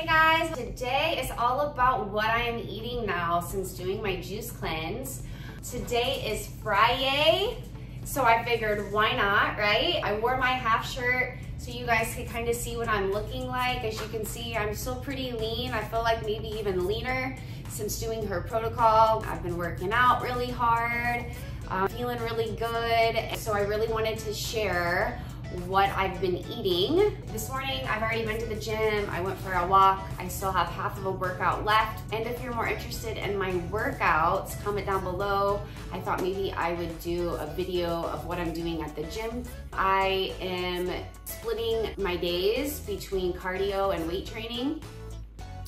Hey guys, today is all about what I am eating now since doing my juice cleanse. Today is Friday, so I figured why not, right? I wore my half shirt so you guys can kind of see what I'm looking like. As you can see, I'm still pretty lean. I feel like maybe even leaner since doing her protocol. I've been working out really hard, feeling really good. So I really wanted to share what I've been eating. This morning, I've already been to the gym. I went for a walk. I still have half of a workout left. And if you're more interested in my workouts, comment down below. I thought maybe I would do a video of what I'm doing at the gym. I am splitting my days between cardio and weight training.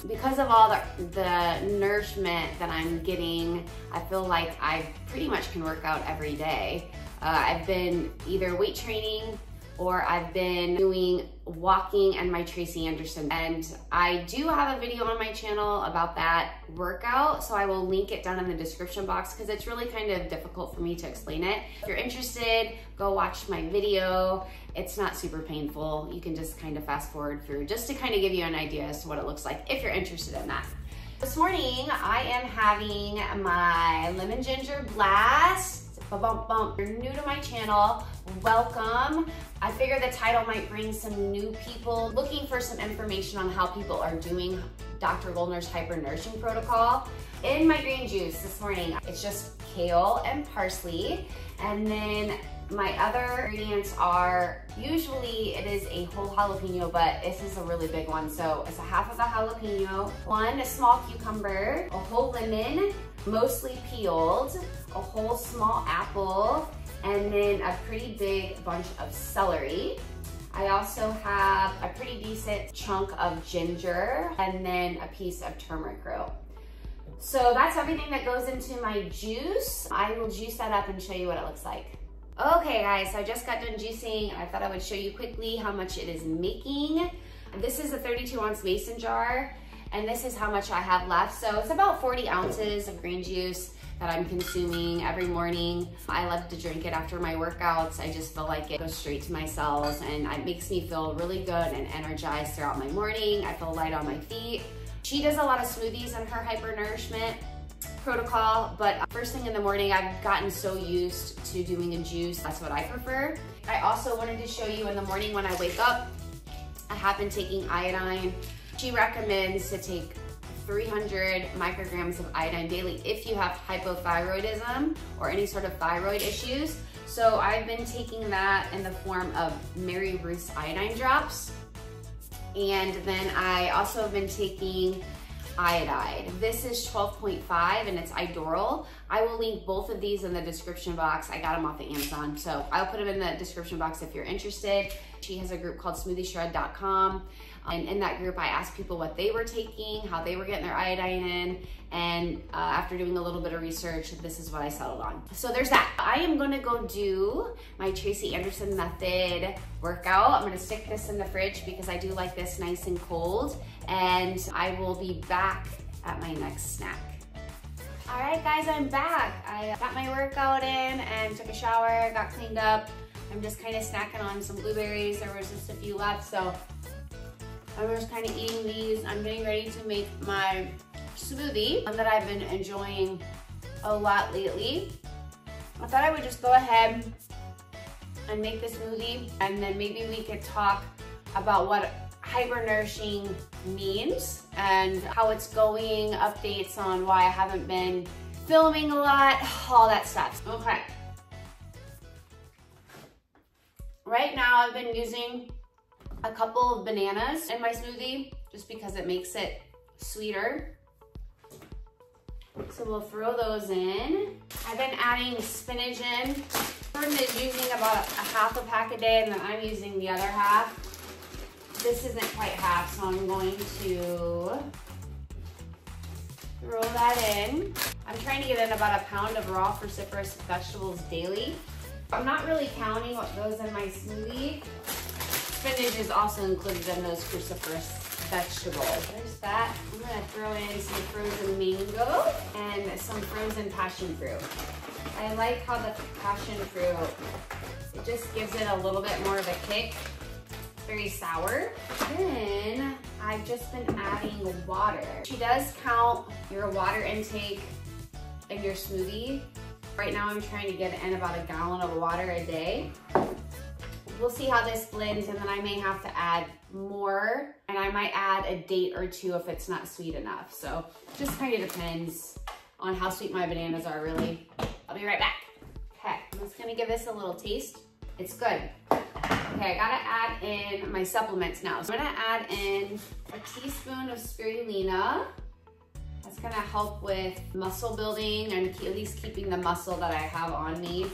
Because of all the nourishment that I'm getting, I feel like I pretty much can work out every day. I've been either weight training or I've been doing walking and my Tracy Anderson. And I do have a video on my channel about that workout, so I will link it down in the description box because it's really kind of difficult for me to explain it. If you're interested, go watch my video. It's not super painful. You can just kind of fast forward through just to kind of give you an idea as to what it looks like if you're interested in that. This morning, I am having my lemon ginger blast. If you're new to my channel, welcome. I figure the title might bring some new people looking for some information on how people are doing Dr. Goldner's HyperNourishment protocol. In my green juice this morning, it's just kale and parsley. And then my other ingredients are, usually it is a whole jalapeno, but this is a really big one. So it's a half of a jalapeno, one small cucumber, a whole lemon, mostly peeled, a whole small apple, and then a pretty big bunch of celery. I also have a pretty decent chunk of ginger and then a piece of turmeric root. So that's everything that goes into my juice. I will juice that up and show you what it looks like. Okay guys, so I just got done juicing and I thought I would show you quickly how much it is making. This is a 32-ounce mason jar and this is how much I have left. So it's about 40 ounces of green juice that I'm consuming every morning. I love to drink it after my workouts. I just feel like it goes straight to my cells and it makes me feel really good and energized throughout my morning. I feel light on my feet. She does a lot of smoothies in her HyperNourishment protocol, but first thing in the morning, I've gotten so used to doing a juice. That's what I prefer. I also wanted to show you in the morning when I wake up, I have been taking iodine. She recommends to take 300 micrograms of iodine daily if you have hypothyroidism or any sort of thyroid issues. So I've been taking that in the form of Mary Ruth's iodine drops. And then I also have been taking iodide. This is 12.5 and it's Idoral. I will link both of these in the description box. I got them off of Amazon, so I'll put them in the description box if you're interested. She has a group called SmoothieShred.com. And in that group, I asked people what they were taking, how they were getting their iodine in, and after doing a little bit of research, this is what I settled on. So there's that. I am gonna go do my Tracy Anderson method workout. I'm gonna stick this in the fridge because I do like this nice and cold, and I will be back at my next snack. All right, guys, I'm back. I got my workout in and took a shower, got cleaned up. I'm just kind of snacking on some blueberries. There was just a few left, so I'm just kind of eating these. I'm getting ready to make my smoothie, one that I've been enjoying a lot lately. I thought I would just go ahead and make the smoothie, and then maybe we could talk about what hypernourishing means and how it's going, updates on why I haven't been filming a lot, all that stuff. Okay. Right now I've been using a couple of bananas in my smoothie just because it makes it sweeter. So we'll throw those in. I've been adding spinach in. Jordan is using about a half a pack a day and then I'm using the other half. This isn't quite half, so I'm going to throw that in. I'm trying to get in about a pound of raw cruciferous vegetables daily. I'm not really counting what goes in my smoothie. Spinach is also included in those cruciferous vegetables. There's that. I'm gonna throw in some frozen mango and some frozen passion fruit. I like how the passion fruit, it just gives it a little bit more of a kick. very sour. Then I've just been adding water. She does count your water intake in your smoothie. Right now I'm trying to get in about a gallon of water a day. We'll see how this blends, and then I may have to add more, and I might add a date or two if it's not sweet enough. So just kind of depends on how sweet my bananas are, really. I'll be right back. Okay, I'm just gonna give this a little taste. It's good. Okay, I gotta add in my supplements now. So I'm gonna add in a teaspoon of spirulina. That's gonna help with muscle building and at least keeping the muscle that I have on me.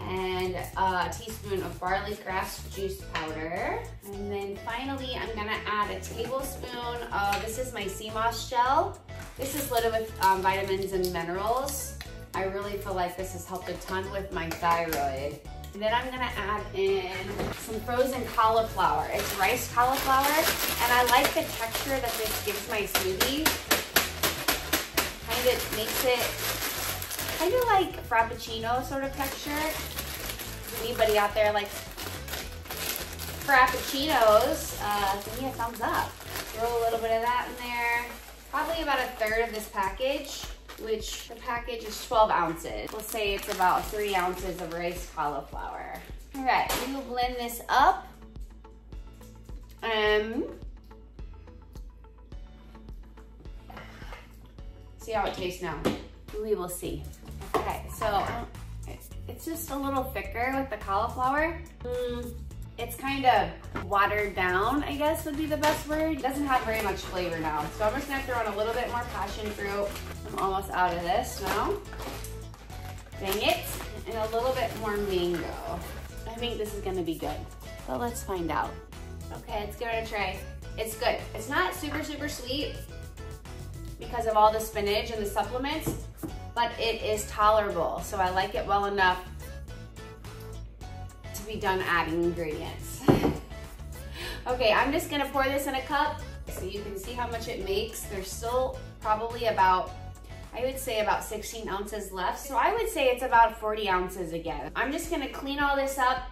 And a teaspoon of barley grass juice powder. And then finally, I'm gonna add a tablespoon of, this is my sea moss gel. This is loaded with vitamins and minerals. I really feel like this has helped a ton with my thyroid. And then I'm gonna add in some frozen cauliflower. It's rice cauliflower, and I like the texture that this gives my smoothie. Kind of makes it kind of like Frappuccino sort of texture. Anybody out there like Frappuccinos, give me a thumbs up. Throw a little bit of that in there. Probably about a third of this package, which the package is 12 ounces. We'll say it's about 3 ounces of rice cauliflower. All right, we will blend this up. See how it tastes now. We will see. Okay, so it's just a little thicker with the cauliflower. It's kind of watered down, I guess would be the best word. It doesn't have very much flavor now. So I'm just gonna throw in a little bit more passion fruit. I'm almost out of this now. Dang it. And a little bit more mango. I think this is gonna be good. But let's find out. Okay, let's give it a try. It's good. It's not super, super sweet because of all the spinach and the supplements, but it is tolerable. So I like it well enough to be done adding ingredients. Okay, I'm just gonna pour this in a cup so you can see how much it makes. There's still probably about, I would say about 16 ounces left. So I would say it's about 40 ounces again. I'm just gonna clean all this up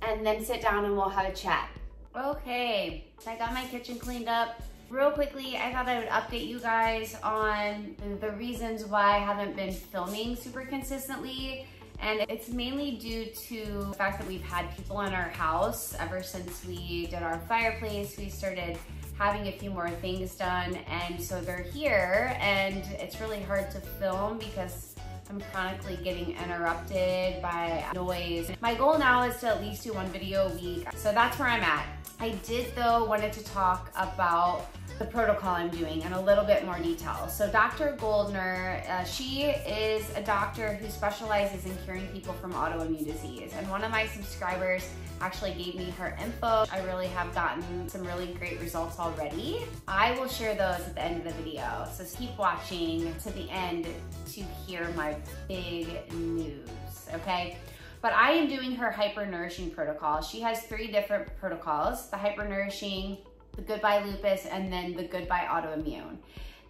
and then sit down and we'll have a chat. Okay, so I got my kitchen cleaned up. Real quickly, I thought I would update you guys on the reasons why I haven't been filming super consistently. And it's mainly due to the fact that we've had people in our house ever since we did our fireplace. We started having a few more things done, and so they're here, and it's really hard to film because I'm chronically getting interrupted by noise. My goal now is to at least do 1 video a week, so that's where I'm at. I did though wanted to talk about the protocol I'm doing in a little bit more detail. So Dr. Goldner, she is a doctor who specializes in curing people from autoimmune disease. And one of my subscribers actually gave me her info. I really have gotten some really great results already. I will share those at the end of the video. So keep watching to the end to hear my big news, okay? But I am doing her HyperNourishing protocol. She has 3 different protocols: the HyperNourishing, the Goodbye Lupus, and then the Goodbye Autoimmune.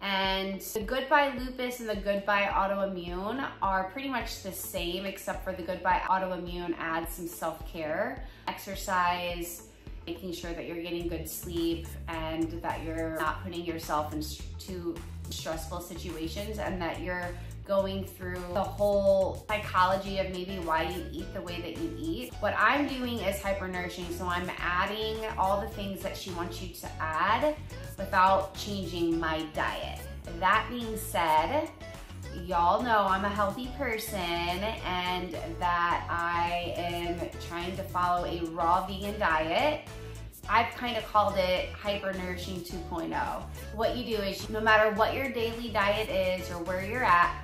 And the Goodbye Lupus and the Goodbye Autoimmune are pretty much the same, except for the Goodbye Autoimmune adds some self-care, exercise, making sure that you're getting good sleep and that you're not putting yourself in too stressful situations, and that you're going through the whole psychology of maybe why you eat the way that you eat. What I'm doing is HyperNourishing, so I'm adding all the things that she wants you to add without changing my diet. That being said, y'all know I'm a healthy person and that I am trying to follow a raw vegan diet. I've kind of called it HyperNourishing 2.0. What you do is, no matter what your daily diet is or where you're at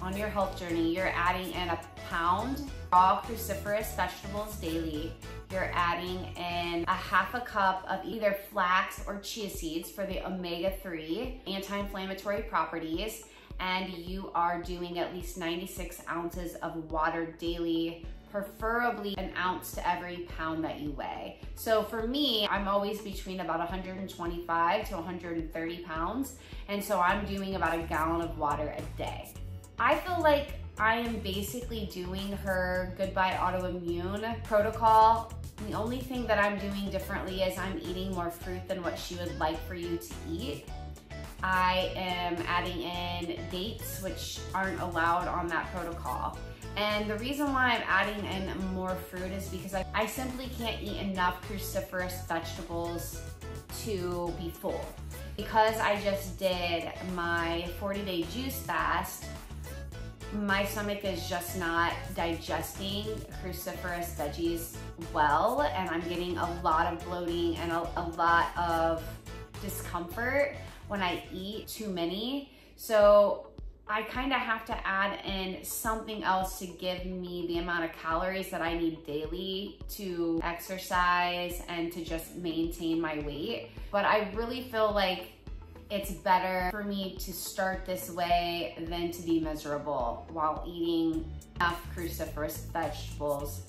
on your health journey, you're adding in 1 pound raw cruciferous vegetables daily. You're adding in 1/2 cup of either flax or chia seeds for the omega-3 anti-inflammatory properties, and you are doing at least 96 ounces of water daily, preferably 1 ounce to every pound that you weigh. So for me, I'm always between about 125 to 130 pounds, and so I'm doing about 1 gallon of water a day. I feel like I am basically doing her Goodbye Autoimmune protocol The only thing that I'm doing differently is I'm eating more fruit than what she would like for you to eat. I am adding in dates, which aren't allowed on that protocol. And the reason why I'm adding in more fruit is because I simply can't eat enough cruciferous vegetables to be full. Because I just did my 40-day juice fast, my stomach is just not digesting cruciferous veggies well, and I'm getting a lot of bloating and a lot of discomfort when I eat too many. So I kind of have to add in something else to give me the amount of calories that I need daily to exercise and to just maintain my weight. But I really feel like it's better for me to start this way than to be miserable while eating enough cruciferous vegetables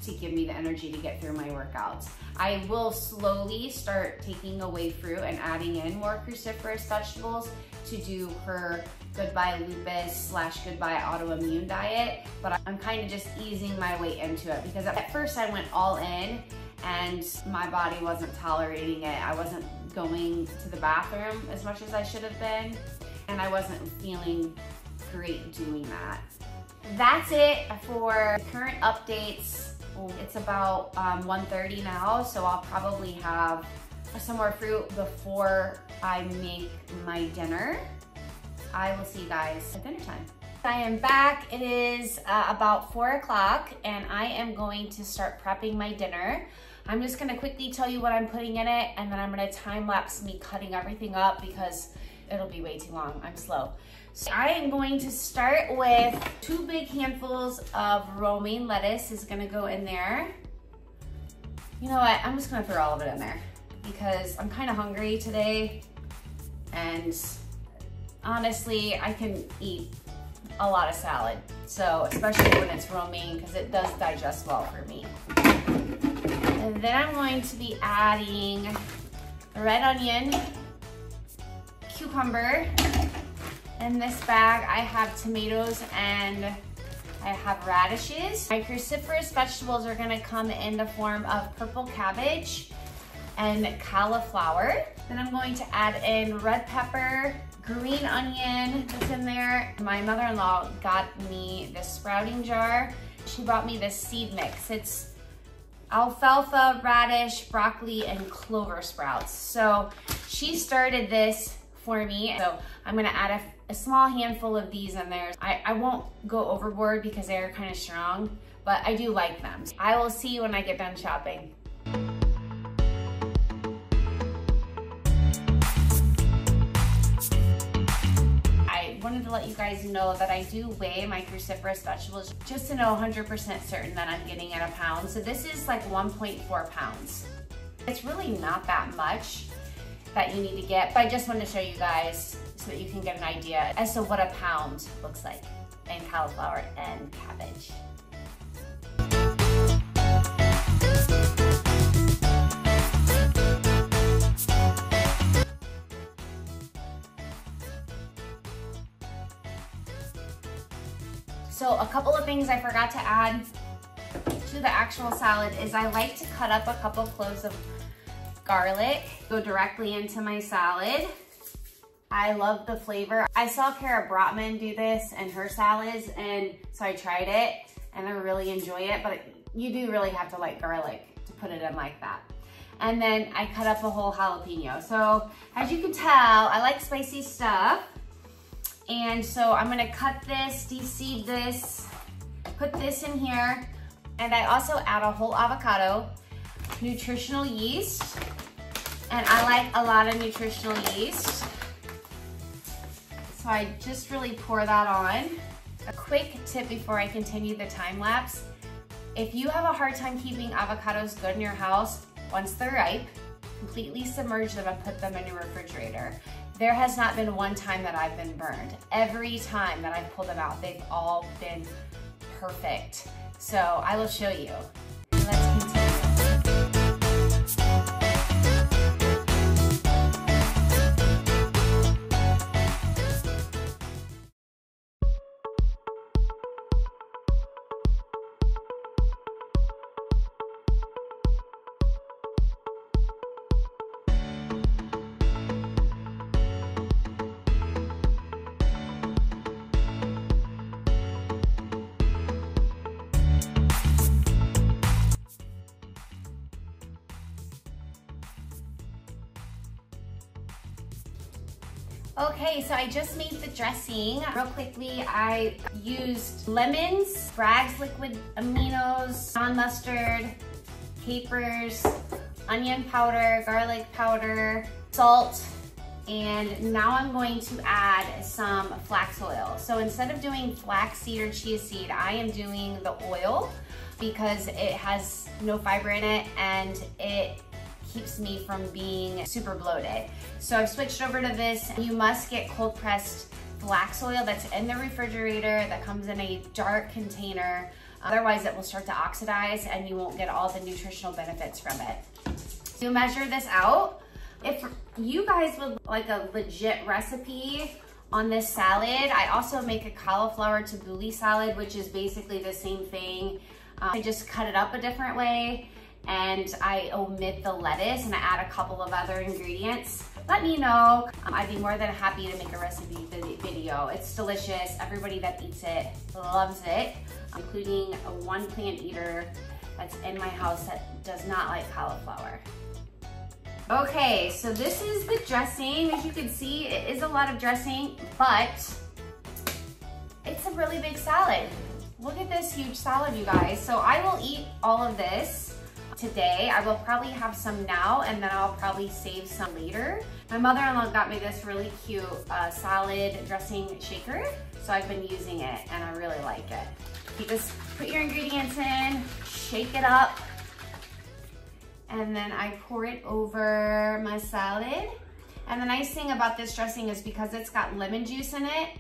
to give me the energy to get through my workouts. I will slowly start taking away fruit and adding in more cruciferous vegetables to do her goodbye lupus / goodbye autoimmune diet, but I'm kind of just easing my way into it because at first I went all in and my body wasn't tolerating it. I wasn't going to the bathroom as much as I should have been, and I wasn't feeling great doing that. That's it for current updates. It's about 1:30 now, so I'll probably have some more fruit before I make my dinner. I will see you guys at dinner time. I am back. It is about 4 o'clock and I am going to start prepping my dinner. I'm just gonna quickly tell you what I'm putting in it, and then I'm gonna time lapse me cutting everything up because it'll be way too long. I'm slow. So I am going to start with 2 big handfuls of romaine lettuce is gonna go in there. You know what, I'm just gonna throw all of it in there because I'm kind of hungry today, and honestly, I can eat a lot of salad. So especially when it's romaine, because it does digest well for me. And then I'm going to be adding red onion, cucumber. In this bag, I have tomatoes and I have radishes. My cruciferous vegetables are gonna come in the form of purple cabbage and cauliflower. Then I'm going to add in red pepper, green onion that's in there. My mother-in-law got me this sprouting jar. She brought me this seed mix. It's alfalfa, radish, broccoli, and clover sprouts. So she started this for me. So I'm gonna add a small handful of these in there. I won't go overboard because they're kind of strong, but I do like them. I will see you when I get done shopping. I wanted to let you guys know that I do weigh my cruciferous vegetables just to know 100% certain that I'm getting at a pound. So this is like 1.4 pounds. It's really not that much that you need to get, but I just wanted to show you guys so that you can get an idea as to what a pound looks like in cauliflower and cabbage. So a couple of things I forgot to add to the actual salad is I like to cut up a couple cloves of garlic, go directly into my salad. I love the flavor. I saw Cara Brotman do this in her salads, and so I tried it and I really enjoy it, but you do really have to like garlic to put it in like that. And then I cut up a whole jalapeno. So as you can tell, I like spicy stuff. And so I'm gonna cut this, de-seed this, put this in here, and I also add a whole avocado, nutritional yeast, and I like a lot of nutritional yeast. So I just really pour that on. A quick tip before I continue the time lapse. If you have a hard time keeping avocados good in your house, once they're ripe, completely submerge them and put them in your refrigerator. There has not been one time that I've been burned. Every time that I've pulled them out, they've all been perfect. So I will show you. Let's continue. Okay, so I just made the dressing. Real quickly, I used lemons, Bragg's liquid aminos, non-mustard, capers, onion powder, garlic powder, salt, and now I'm going to add some flax oil. So instead of doing flaxseed or chia seed, I am doing the oil because it has no fiber in it and it keeps me from being super bloated. So I've switched over to this. You must get cold pressed flax oil that's in the refrigerator, that comes in a dark container. Otherwise it will start to oxidize and you won't get all the nutritional benefits from it. You measure this out. If you guys would like a legit recipe on this salad, I also make a cauliflower tabbouleh salad, which is basically the same thing. I just cut it up a different way and I omit the lettuce and I add a couple of other ingredients. Let me know. I'd be more than happy to make a recipe video. It's delicious. Everybody that eats it loves it, including a one plant eater that's in my house that does not like cauliflower. Okay, so this is the dressing. As you can see, it is a lot of dressing, but it's a really big salad. Look at this huge salad, you guys. So I will eat all of this today. I will probably have some now and then I'll probably save some later. My mother-in-law got me this really cute salad dressing shaker. So I've been using it and I really like it. You just put your ingredients in, shake it up, and then I pour it over my salad. And the nice thing about this dressing is because it's got lemon juice in it,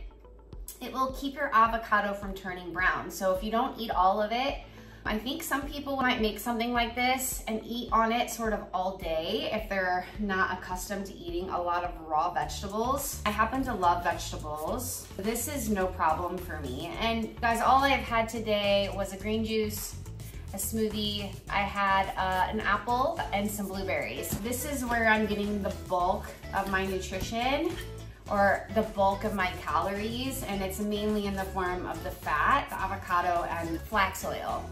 it will keep your avocado from turning brown. So if you don't eat all of it, I think some people might make something like this and eat on it sort of all day if they're not accustomed to eating a lot of raw vegetables. I happen to love vegetables. This is no problem for me. And guys, all I've had today was a green juice, a smoothie. I had an apple and some blueberries. This is where I'm getting the bulk of my nutrition or the bulk of my calories, and it's mainly in the form of the fat, the avocado, and flax oil.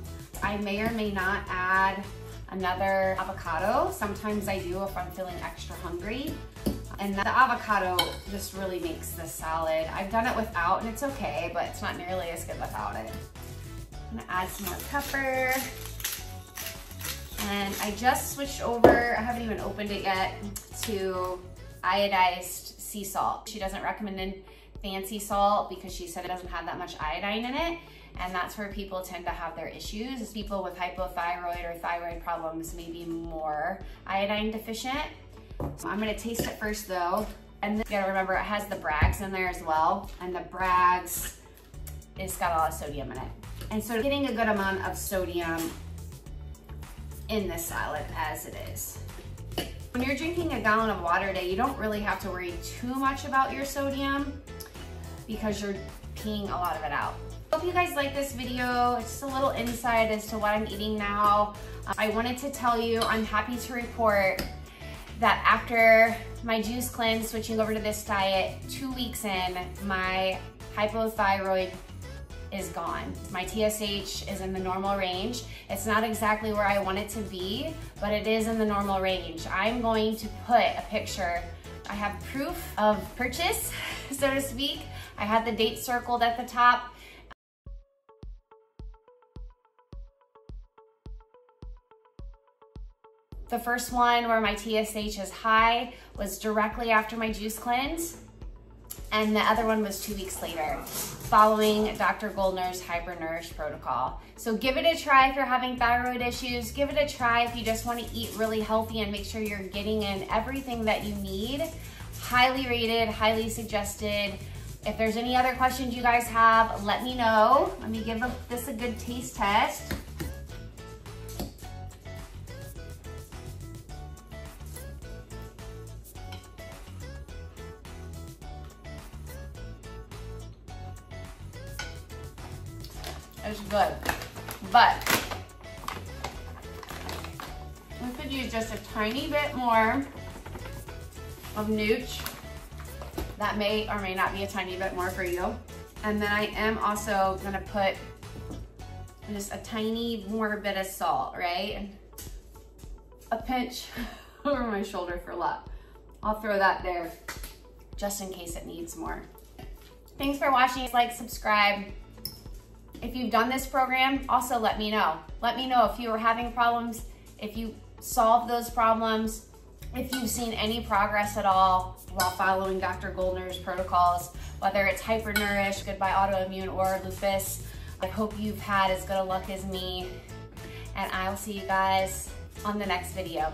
I may or may not add another avocado. Sometimes I do if I'm feeling extra hungry. And the avocado just really makes the salad. I've done it without and it's okay, but it's not nearly as good without it. I'm gonna add some more pepper. And I just switched over, I haven't even opened it yet, to iodized sea salt. She doesn't recommend fancy salt because she said it doesn't have that much iodine in it. And that's where people tend to have their issues, is people with hypothyroid or thyroid problems may be more iodine deficient. So I'm gonna taste it first though. And then you gotta remember it has the Bragg's in there as well. And the Bragg's, it's got a lot of sodium in it. And so getting a good amount of sodium in this salad as it is. When you're drinking a gallon of water a day, you don't really have to worry too much about your sodium because you're peeing a lot of it out. Hope you guys like this video. It's just a little insight as to what I'm eating now. I wanted to tell you, I'm happy to report that after my juice cleanse, switching over to this diet, 2 weeks in, my hypothyroid is gone. My TSH is in the normal range. It's not exactly where I want it to be, but it is in the normal range. I'm going to put a picture. I have proof of purchase, so to speak. I had the date circled at the top. The first one where my TSH is high was directly after my juice cleanse, and the other one was 2 weeks later, following Dr. Goldner's HyperNourish protocol. So give it a try if you're having thyroid issues. Give it a try if you just want to eat really healthy and make sure you're getting in everything that you need. Highly rated, highly suggested. If there's any other questions you guys have, let me know. Let me give this a good taste test. It's good, but we could use just a tiny bit more of nooch. That may or may not be a tiny bit more for you. And then I am also gonna put just a tiny more bit of salt, right? A pinch over my shoulder for luck. I'll throw that there just in case it needs more. Thanks for watching. Like, subscribe. If you've done this program, also let me know. Let me know if you were having problems, if you solved those problems, if you've seen any progress at all while following Dr. Goldner's protocols, whether it's HyperNourish, Goodbye Autoimmune, or lupus. I hope you've had as good a luck as me, and I will see you guys on the next video.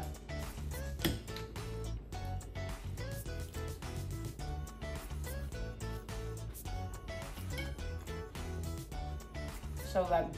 So good.